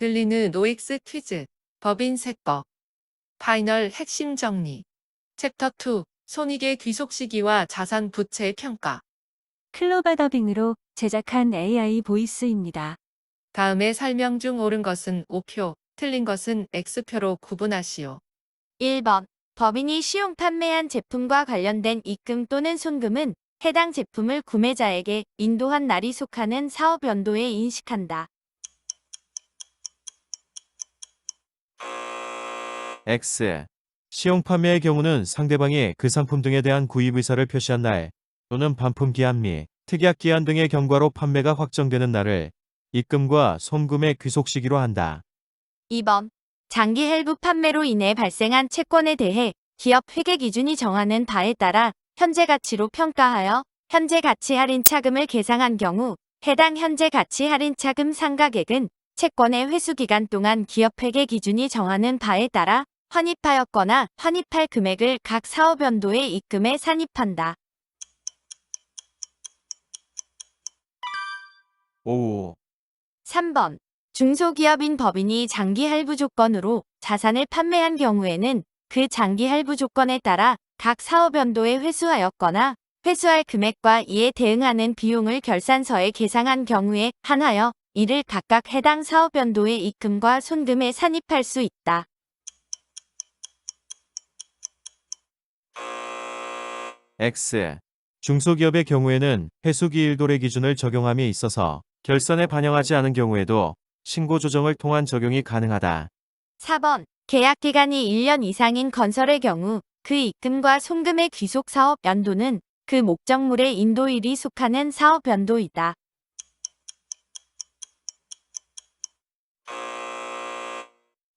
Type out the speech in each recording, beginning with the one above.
들리는 노익스 퀴즈, 법인세법, 파이널 핵심 정리. 챕터 2, 손익의 귀속 시기와 자산 부채 평가. 클로바 더빙으로 제작한 AI 보이스입니다. 다음에 설명 중 옳은 것은 O표, 틀린 것은 X표로 구분하시오. 1번. 법인이 시용 판매한 제품과 관련된 입금 또는 손금은 해당 제품을 구매자에게 인도한 날이 속하는 사업 연도에 인식한다. X. 시용 판매의 경우는 상대방이 그 상품 등에 대한 구입 의사를 표시한 날 또는 반품 기한 및 특약 기한 등의 경과로 판매가 확정되는 날을 입금과 손금의 귀속 시기로 한다. 2번. 장기 할부 판매로 인해 발생한 채권에 대해 기업 회계 기준이 정하는 바에 따라 현재 가치로 평가하여 현재 가치 할인 차금을 계상한 경우 해당 현재 가치 할인 차금 상각액은 채권의 회수 기간 동안 기업 회계 기준이 정하는 바에 따라 환입하였거나 환입할 금액을 각 사업연도에 입금해 산입한다. 5. 3번. 중소기업인 법인이 장기 할부 조건으로 자산을 판매한 경우에는 그 장기 할부 조건에 따라 각 사업연도에 회수하였거나 회수할 금액과 이에 대응하는 비용을 결산서에 계상한 경우에 한하여 이를 각각 해당 사업연도의 입금과 손금에 산입할 수 있다. X. 중소기업의 경우에는 회수기일도래 기준을 적용함에 있어서 결산에 반영하지 않은 경우에도 신고 조정을 통한 적용이 가능하다. 4번. 계약기간이 1년 이상인 건설의 경우 그 입금과 손금의 귀속 사업 연도는 그 목적물의 인도일이 속하는 사업 연도이다.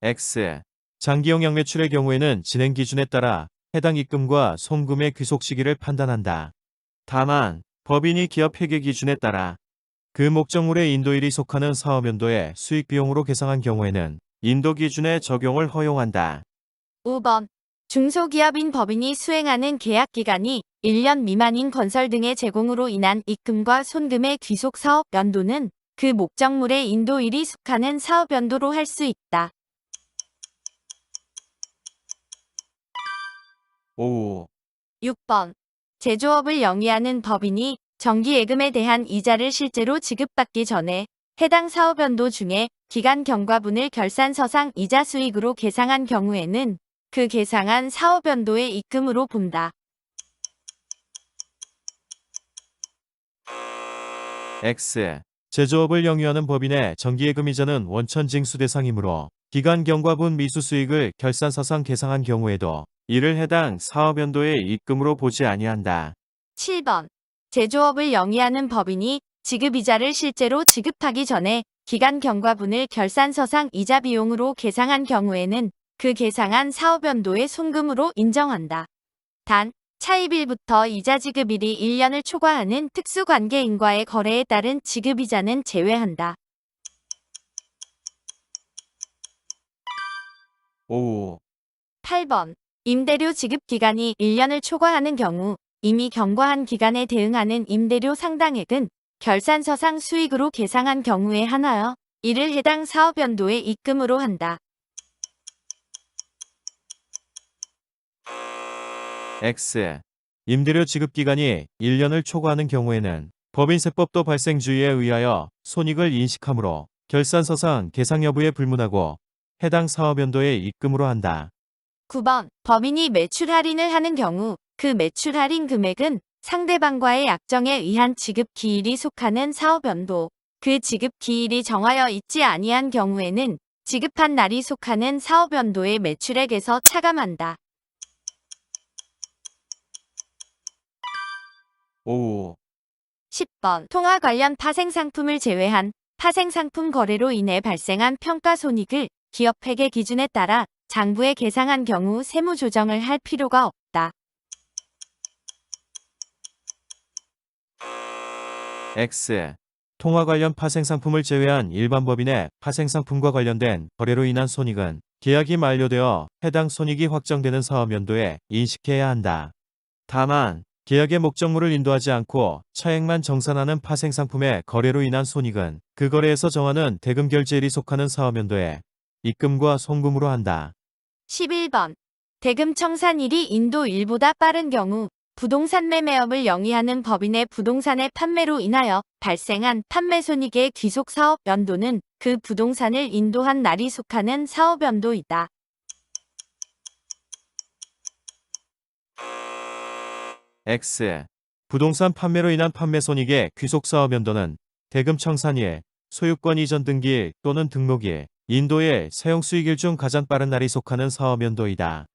X. 장기영역 매출의 경우에는 진행 기준에 따라 해당 입금과 손금의 귀속 시기를 판단한다. 다만 법인이 기업 회계 기준에 따라 그 목적물의 인도일이 속하는 사업연도에 수익 비용으로 계상한 경우에는 인도 기준의 적용을 허용한다. 5번. 중소기업인 법인이 수행하는 계약기간이 1년 미만인 건설 등의 제공으로 인한 입금과 손금의 귀속 사업 연도는 그 목적물의 인도일이 속하는 사업 연도로 할 수 있다. 5. 6번. 제조업을 영위하는 법인이 정기예금에 대한 이자를 실제로 지급받기 전에 해당 사업연도 중에 기간 경과분을 결산서상 이자 수익으로 계상한 경우에는 그 계상한 사업연도의 입금으로 본다. X. 제조업을 영위하는 법인의 정기예금 이자는 원천 징수 대상이므로 기간 경과분 미수 수익을 결산서상 계상한 경우에도 이를 해당 사업연도의 입금으로 보지 아니한다. 7번. 제조업을 영위하는 법인이 지급이자를 실제로 지급하기 전에 기간 경과분을 결산서상 이자 비용으로 계상한 경우에는 그 계상한 사업연도의 손금으로 인정한다. 단, 차입일부터 이자 지급일이 1년을 초과하는 특수관계인과의 거래에 따른 지급이자는 제외한다. 5. 8번. 임대료 지급 기간이 1년을 초과하는 경우 이미 경과한 기간에 대응하는 임대료 상당액은 결산서상 수익으로 계상한 경우에 한하여 이를 해당 사업연도의 입금으로 한다. X. 임대료 지급 기간이 1년을 초과하는 경우에는 법인세법도 발생주의에 의하여 손익을 인식하므로 결산서상 계상 여부에 불문하고 해당 사업연도에 입금으로 한다. 9번. 법인이 매출 할인을 하는 경우 그 매출 할인 금액은 상대방과의 약정에 의한 지급 기일이 속하는 사업연도, 그 지급 기일이 정하여 있지 아니한 경우에는 지급한 날이 속하는 사업연도의 매출액에서 차감한다. 5. 10번. 통화 관련 파생상품을 제외한 파생상품 거래로 인해 발생한 평가손익을 기업 회계 기준에 따라 장부에 계상한 경우 세무 조정을 할 필요가 없다. X. 통화 관련 파생상품을 제외한 일반 법인의 파생상품과 관련된 거래로 인한 손익은 계약이 만료되어 해당 손익이 확정되는 사업연도에 인식해야 한다. 다만 계약의 목적물을 인도하지 않고 차액만 정산하는 파생상품의 거래로 인한 손익은 그 거래에서 정하는 대금 결제일이 속하는 사업연도에 입금과 송금으로 한다. 11번. 대금 청산일이 인도일보다 빠른 경우 부동산 매매업을 영위하는 법인의 부동산의 판매로 인하여 발생한 판매 손익의 귀속 사업 연도는 그 부동산을 인도한 날이 속하는 사업 연도이다. X. 부동산 판매로 인한 판매 손익의 귀속 사업 연도는 대금 청산일, 소유권 이전 등기일 또는 등록일, 인도의 사용 수익일 중 가장 빠른 날이 속하는 사업 연도이다.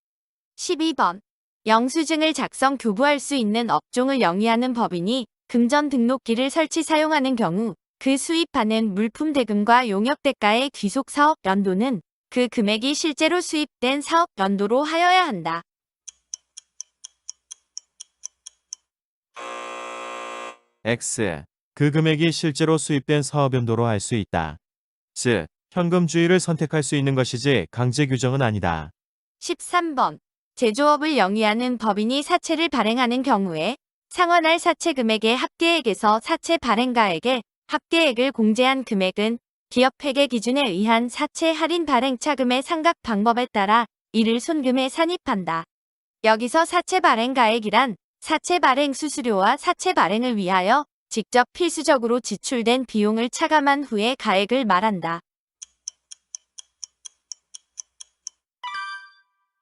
12번. 영수증을 작성 교부할 수 있는 업종을 영위하는 법인이 금전 등록기를 설치 사용하는 경우 그 수입하는 물품 대금과 용역 대가의 귀속 사업 연도는 그 금액이 실제로 수입된 사업 연도로 하여야 한다. X. 그 금액이 실제로 수입된 사업 연도로 할 수 있다. 즉, 현금주의를 선택할 수 있는 것이지 강제 규정은 아니다. 13번. 제조업을 영위하는 법인이 사채를 발행하는 경우에 상환할 사채 금액의 합계액에서 사채 발행가에게 합계액을 공제한 금액은 기업 회계 기준에 의한 사채 할인 발행 차금의 상각 방법에 따라 이를 손금에 산입한다. 여기서 사채 발행가액이란 사채 발행 수수료와 사채 발행을 위하여 직접 필수적으로 지출된 비용을 차감한 후의 가액을 말한다.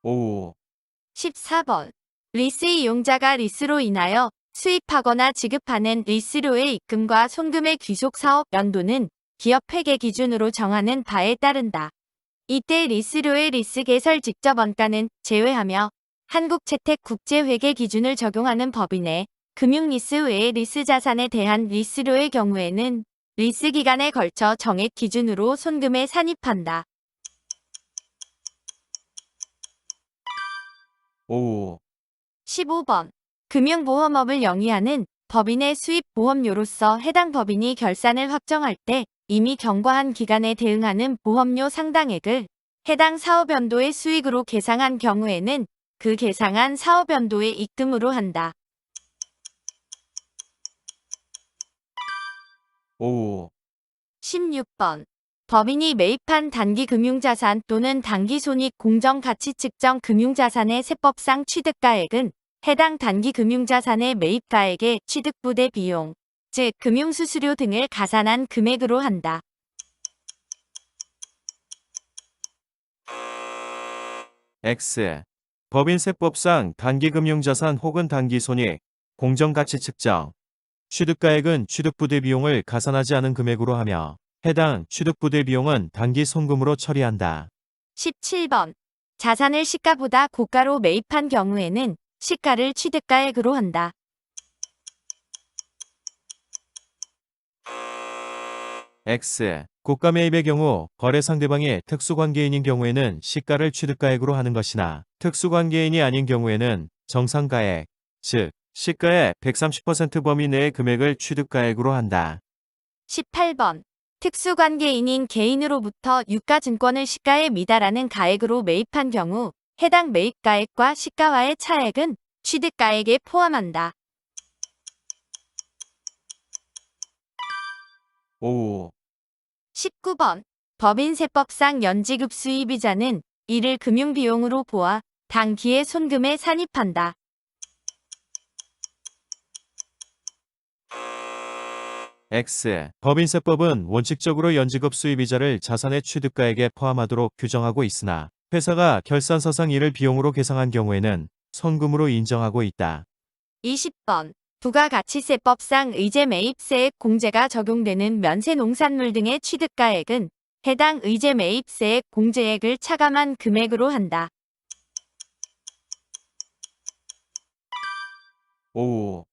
5. 14번. 리스 이용자가 리스로 인하여 수입하거나 지급하는 리스료의 입금과 송금의 귀속 사업 연도는 기업 회계 기준으로 정하는 바에 따른다. 이때 리스료의 리스 개설 직접 원가는 제외하며 한국채택국제회계 기준을 적용하는 법인의 금융리스 외의 리스 자산에 대한 리스료의 경우에는 리스 기간에 걸쳐 정액 기준으로 손금에 산입한다. 5. 15번. 금융보험업을 영위하는 법인의 수입보험료로서 해당 법인이 결산을 확정할 때 이미 경과한 기간에 대응하는 보험료 상당액을 해당 사업연도의 수익으로 계상한 경우에는 그 계상한 사업연도의 입금으로 한다. 5. 16번. 법인이 매입한 단기금융자산 또는 단기손익 공정가치 측정 금융자산의 세법상 취득가액은 해당 단기금융자산의 매입가액의 취득부대 비용, 즉 금융수수료 등을 가산한 금액으로 한다. X. 법인세법상 단기금융자산 혹은 단기손익, 공정가치 측정, 취득가액은 취득부대 비용을 가산하지 않은 금액으로 하며 해당 취득부대 비용은 단기 송금으로 처리한다. 17번. 자산을 시가보다 고가로 매입한 경우에는 시가를 취득가액으로 한다. X. 고가 매입의 경우 거래 상대방이 특수관계인인 경우에는 시가를 취득가액으로 하는 것이나 특수관계인이 아닌 경우에는 정상가액, 즉 시가의 130% 범위 내의 금액을 취득가액으로 한다. 18번. 특수관계인인 개인으로부터 유가증권을 시가에 미달하는 가액으로 매입한 경우 해당 매입가액과 시가와의 차액은 취득가액에 포함한다. 5. 19번. 법인세법상 연지급 수입이자는 이를 금융비용으로 보아 당기의 손금에 산입한다. X. 법인세법은 원칙적으로 연지급 수입이자를 자산의 취득가액에 포함하도록 규정하고 있으나 회사가 결산서상 이를 비용으로 계상한 경우에는 손금으로 인정하고 있다. 20번. 부가가치세법상 의제매입세액 공제가 적용되는 면세농산물 등의 취득가액은 해당 의제매입세액 공제액을 차감한 금액으로 한다. 5.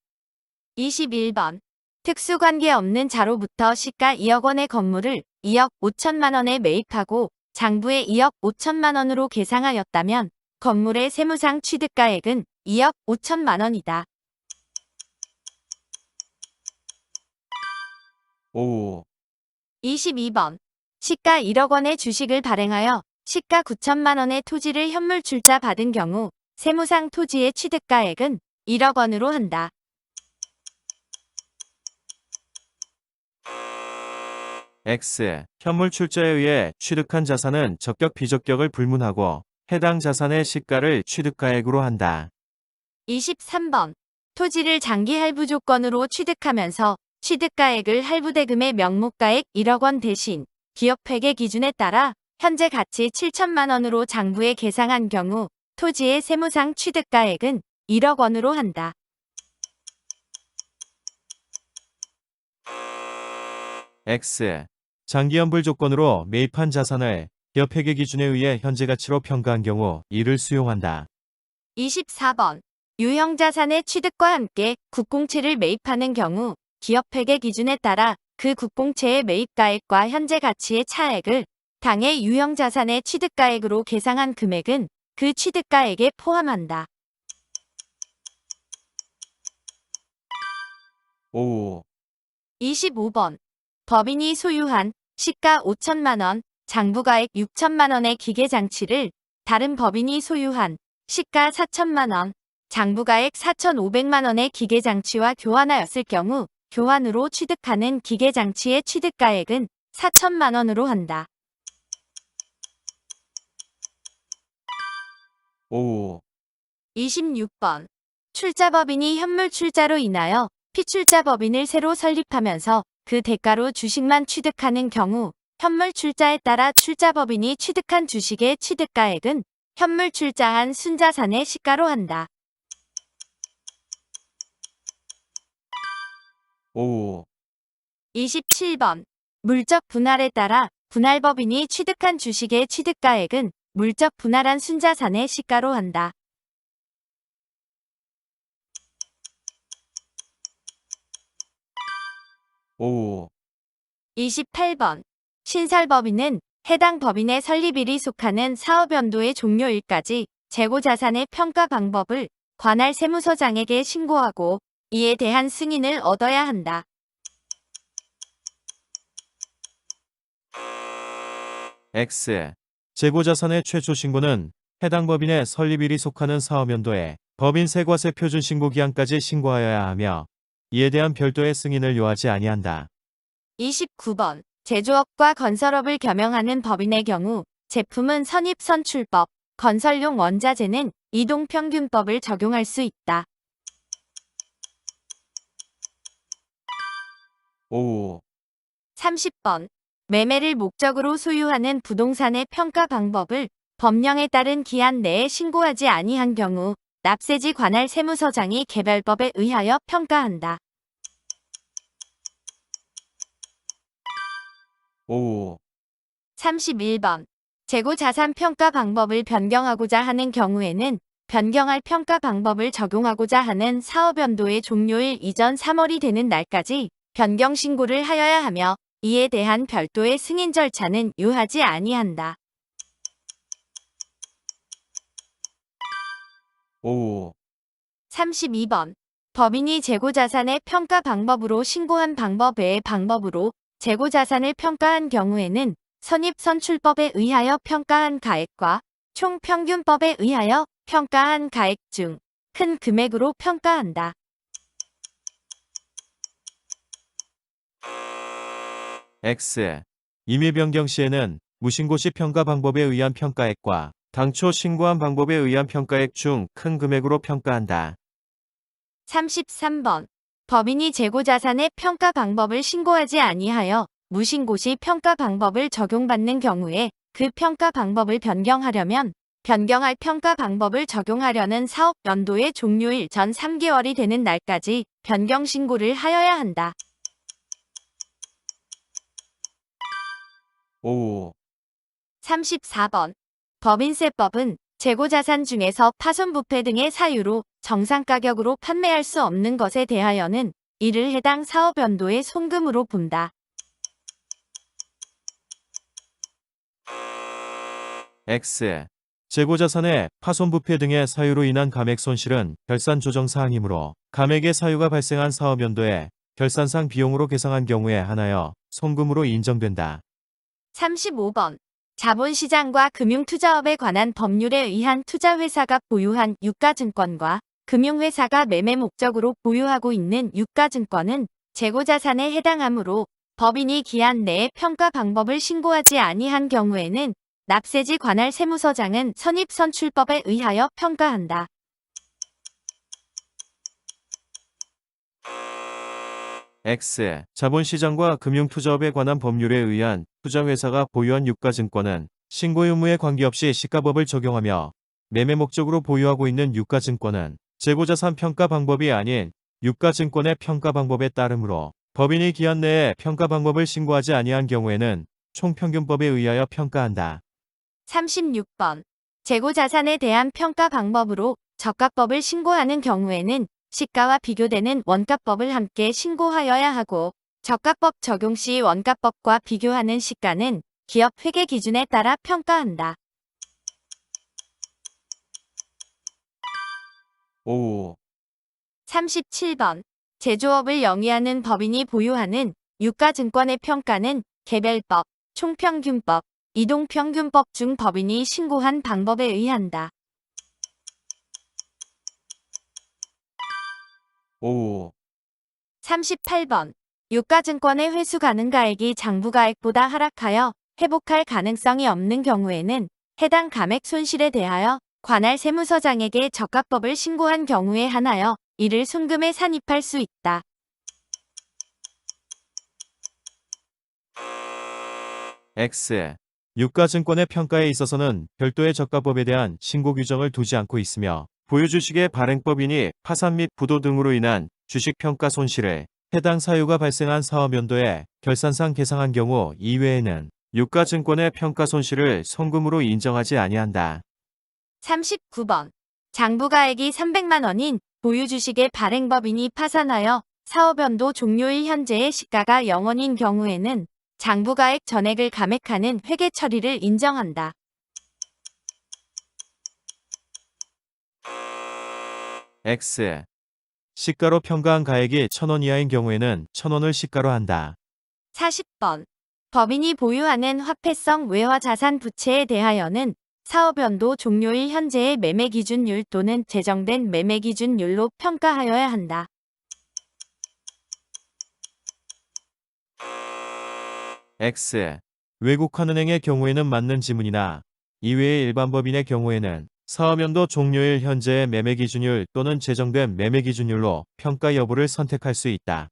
21번. 특수관계 없는 자로부터 시가 2억 원의 건물을 2억 5천만 원에 매입하고 장부에 2억 5천만 원으로 계상하였다면 건물의 세무상 취득가액은 2억 5천만 원이다. 5. 22번. 시가 1억 원의 주식을 발행하여 시가 9천만 원의 토지를 현물 출자 받은 경우 세무상 토지의 취득가액은 1억 원으로 한다. X. 현물 출자에 의해 취득한 자산은 적격 비적격을 불문하고 해당 자산의 시가를 취득가액으로 한다. 23번. 토지를 장기 할부 조건으로 취득하면서 취득가액을 할부대금의 명목가액 1억 원 대신 기업 회계 기준에 따라 현재 가치 7천만 원으로 장부에 계상한 경우 토지의 세무상 취득가액은 1억 원으로 한다. X. 장기연불 조건으로 매입한 자산을 기업 회계 기준에 의해 현재 가치로 평가한 경우 이를 수용한다. 24번. 유형 자산의 취득과 함께 국공채를 매입하는 경우 기업 회계 기준에 따라 그 국공채의 매입가액과 현재 가치의 차액을 당해 유형 자산의 취득가액으로 계상한 금액은 그 취득가액에 포함한다. 5. 25번. 법인이 소유한 시가 5천만 원, 장부가액 6천만 원의 기계장치를 다른 법인이 소유한 시가 4천만 원, 장부가액 4,500만 원의 기계장치와 교환하였을 경우 교환으로 취득하는 기계장치의 취득가액은 4천만 원으로 한다. 5. 26번. 출자법인이 현물 출자로 인하여 피출자법인을 새로 설립하면서 그 대가로 주식만 취득하는 경우 현물 출자에 따라 출자법인이 취득한 주식의 취득가액은 현물 출자한 순자산의 시가로 한다. 5. 27번. 물적 분할에 따라 분할법인이 취득한 주식의 취득가액은 물적 분할한 순자산의 시가로 한다. 5. 28번. 신설법인은 해당 법인의 설립일이 속하는 사업연도의 종료일까지 재고자산의 평가 방법을 관할 세무서장에게 신고하고 이에 대한 승인을 얻어야 한다. X. 재고자산의 최초 신고는 해당 법인의 설립일이 속하는 사업연도에 법인 세과세 표준 신고 기한까지 신고하여야 하며 이에 대한 별도의 승인을 요하지 아니한다. 29번. 제조업과 건설업을 겸용하는 법인의 경우 제품은 선입선출법, 건설용 원자재는 이동평균법을 적용할 수 있다. 5. 30번. 매매를 목적으로 소유하는 부동산의 평가 방법을 법령에 따른 기한 내에 신고하지 아니한 경우 납세지 관할 세무서장이 개별법에 의하여 평가한다. 5. 31번. 재고자산 평가 방법을 변경하고자 하는 경우에는 변경할 평가 방법을 적용하고자 하는 사업연도의 종료일 이전 3월이 되는 날까지 변경 신고를 하여야 하며 이에 대한 별도의 승인 절차는 요하지 아니한다. 5. 32번. 법인이 재고자산의 평가 방법으로 신고한 방법 외의 방법으로 재고자산을 평가한 경우에는 선입선출법에 의하여 평가한 가액과 총평균법에 의하여 평가한 가액 중 큰 금액으로 평가한다. X. 임의 변경 시에는 무신고 시 평가 방법에 의한 평가액과 당초 신고한 방법에 의한 평가액 중 큰 금액으로 평가한다. 33번. 법인이 재고자산의 평가 방법을 신고하지 아니하여 무신고 시 평가 방법을 적용받는 경우에 그 평가 방법을 변경하려면 변경할 평가 방법을 적용하려는 사업 연도의 종료일 전 3개월이 되는 날까지 변경 신고를 하여야 한다. 5. 34번. 법인세법은 재고자산 중에서 파손부패 등의 사유로 정상가격으로 판매할 수 없는 것에 대하여는 이를 해당 사업연도의 손금으로 본다. X. 재고자산의 파손부패 등의 사유로 인한 감액 손실은 결산 조정 사항이므로 감액의 사유가 발생한 사업연도에 결산상 비용으로 계상한 경우에 한하여 손금으로 인정된다. 35번. 자본시장과 금융투자업에 관한 법률에 의한 투자회사가 보유한 유가증권과 금융회사가 매매 목적으로 보유하고 있는 유가증권은 재고자산에 해당하므로 법인이 기한 내에 평가 방법을 신고하지 아니한 경우에는 납세지 관할 세무서장은 선입선출법에 의하여 평가한다. X. 자본시장과 금융투자업에 관한 법률에 의한 투자회사가 보유한 유가증권은 신고 의무에 관계없이 시가법을 적용하며 매매 목적으로 보유하고 있는 유가증권은 재고자산 평가 방법이 아닌 유가증권의 평가 방법에 따르므로 법인이 기한 내에 평가 방법을 신고하지 아니한 경우에는 총평균법에 의하여 평가한다. 36번. 재고자산에 대한 평가 방법으로 적각법을 신고하는 경우에는 시가와 비교되는 원가법을 함께 신고하여야 하고 적각법 적용 시 원가법과 비교하는 시가는 기업 회계 기준에 따라 평가한다. 5. 37번. 제조업을 영위하는 법인이 보유하는 유가증권의 평가는 개별법, 총평균법, 이동평균법 중 법인이 신고한 방법에 의한다. 5. 38번. 유가증권의 회수 가능가액이 장부가액보다 하락하여 회복할 가능성이 없는 경우에는 해당 감액 손실에 대하여 관할 세무서장에게 적각법을 신고한 경우에 한하여 이를 손금에 산입할 수 있다. X. 유가증권의 평가에 있어서는 별도의 적가법에 대한 신고 규정을 두지 않고 있으며 보유주식의 발행법인이 파산 및 부도 등으로 인한 주식평가 손실을 해당 사유가 발생한 사업연도에 결산상 계상한 경우 이외에는 유가증권의 평가 손실을 손금으로 인정하지 아니한다. 39번. 장부가액이 300만 원인 보유주식의 발행법인이 파산하여 사업연도 종료일 현재의 시가가 0원인 경우에는 장부가액 전액을 감액하는 회계 처리를 인정한다. X. 시가로 평가한 가액이 1,000원 이하인 경우에는 1,000원을 시가로 한다. 40번. 법인이 보유하는 화폐성 외화자산 부채에 대하여는 사업연도 종료일 현재의 매매기준율 또는 제정된 매매기준율로 평가하여야 한다. X. 외국환은행의 경우에는 맞는 지문이나 이외의 일반 법인의 경우에는 사업연도 종료일 현재의 매매기준율 또는 제정된 매매기준율로 평가 여부를 선택할 수 있다.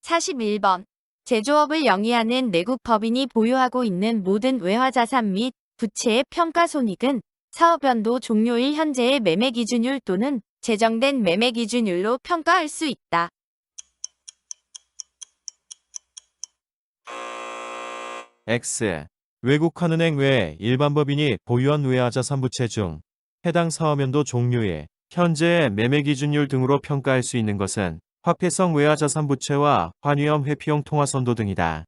41번. 제조업을 영위하는 내국 법인이 보유하고 있는 모든 외화자산 및 부채의 평가손익은 사업연도 종료일 현재의 매매기준율 또는 제정된 매매기준율로 평가할 수 있다. X. 외국환은행 외에 일반 법인이 보유한 외화자산 부채 중 해당 사업연도 종료일 현재의 매매기준율 등으로 평가할 수 있는 것은 화폐성 외화자산 부채와 환위험 회피용 통화선도 등이다.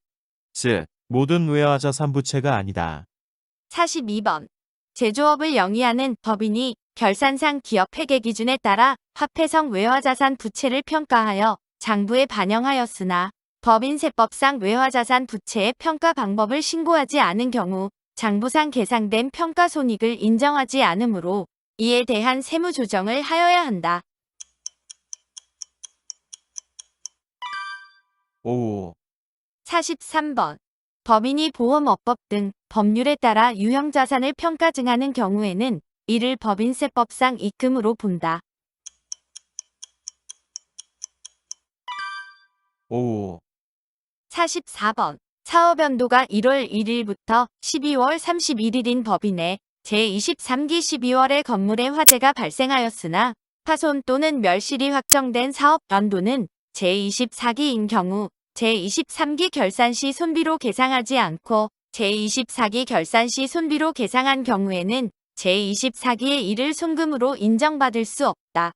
즉, 모든 외화자산 부채가 아니다. 42번. 제조업을 영위하는 법인이 결산상 기업 회계 기준에 따라 화폐성 외화자산 부채를 평가하여 장부에 반영하였으나 법인세법상 외화자산 부채의 평가 방법을 신고하지 않은 경우 장부상 계상된 평가손익을 인정하지 않으므로 이에 대한 세무조정을 하여야 한다. 5. 43번. 법인이 보험업법 등 법률에 따라 유형자산을 평가 증하는 경우에는 이를 법인세법상 입금으로 본다. 5. 44번. 사업연도가 1월 1일부터 12월 31일인 법인의 제23기 12월에 건물에 화재가 발생하였으나 파손 또는 멸실이 확정된 사업연도는 제24기인 경우 제23기 결산 시 손비로 계상하지 않고 제24기 결산 시 손비로 계상한 경우에는 제24기의 일을 손금으로 인정받을 수 없다.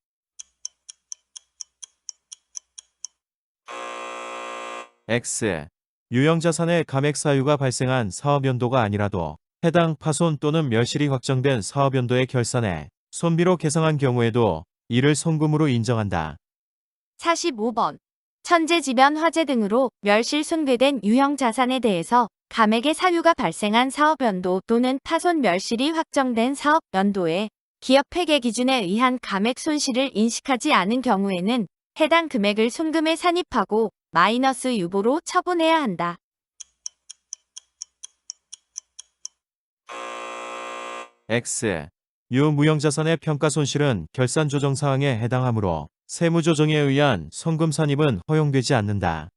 X. 유형자산의 감액 사유가 발생한 사업연도가 아니라도 해당 파손 또는 멸실이 확정된 사업연도의 결산에 손비로 계상한 경우에도 이를 손금으로 인정한다. 45번. 천재지변 화재 등으로 멸실 손괴된 유형자산에 대해서 감액의 사유가 발생한 사업연도 또는 파손 멸실이 확정된 사업연도에 기업 회계 기준에 의한 감액 손실을 인식하지 않은 경우에는 해당 금액을 손금에 산입하고 마이너스 유보로 처분해야 한다. X. 유무형자산의 평가 손실은 결산 조정 사항에 해당하므로 세무조정에 의한 손금 산입은 허용되지 않는다.